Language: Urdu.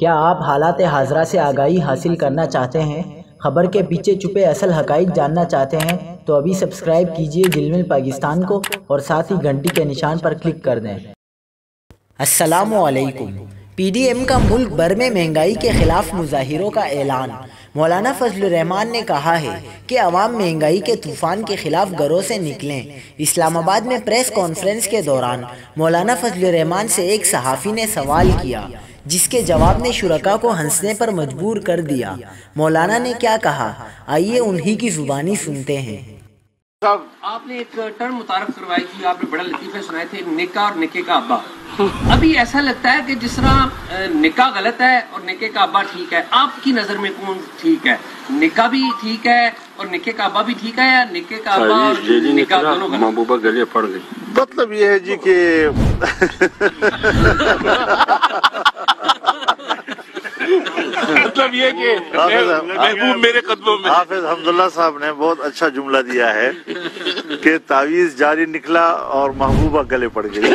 کیا آپ حالات حاضرہ سے آگاہی حاصل کرنا چاہتے ہیں؟ خبر کے پیچھے چھپے اصل حقائق جاننا چاہتے ہیں تو ابھی سبسکرائب کیجئے جلمل پاکستان کو اور ساتھ ہی گھنٹی کے نشان پر کلک کر دیں۔ السلام علیکم۔ پی ڈی ایم کا ملک بھر میں مہنگائی کے خلاف مظاہروں کا اعلان۔ مولانا فضل الرحمان نے کہا ہے کہ عوام مہنگائی کے طوفان کے خلاف گھروں سے نکلیں۔ اسلام آباد میں پریس کانفرنس کے دوران مولانا فضل الرحمان سے ایک صحافی نے سوال کیا جس کے جواب نے شرکاء کو ہنسنے پر مجبور کر دیا۔ مولانا نے کیا کہا، آئیے انہی کی زبانی سنتے ہیں۔ آپ نے ایک ٹرم متعارف کروائی تھی، آپ نے بڑا لطیفے سنائے تھے، نکاح اور نکے کا ابا۔ ابھی ایسا لگتا ہے کہ جس طرح نکاح غلط ہے اور نکے کا ابا ٹھیک ہے، آپ کی نظر میں کون ٹھیک ہے؟ نکاح بھی ٹھیک ہے اور نکے کا ابا بھی ٹھیک ہے، یا نکے کا ابا اور نکاح دونوں غلط؟ محبوبہ گلے پڑ گئی۔ مطلب یہ ہے جی کہ مطلب یہ کہ محبوب میرے قدموں میں۔ حافظ حمداللہ صاحب نے بہت اچھا جملہ دیا ہے کہ تعویذ جاری نکلا اور محبوبہ گلے پڑ گئی۔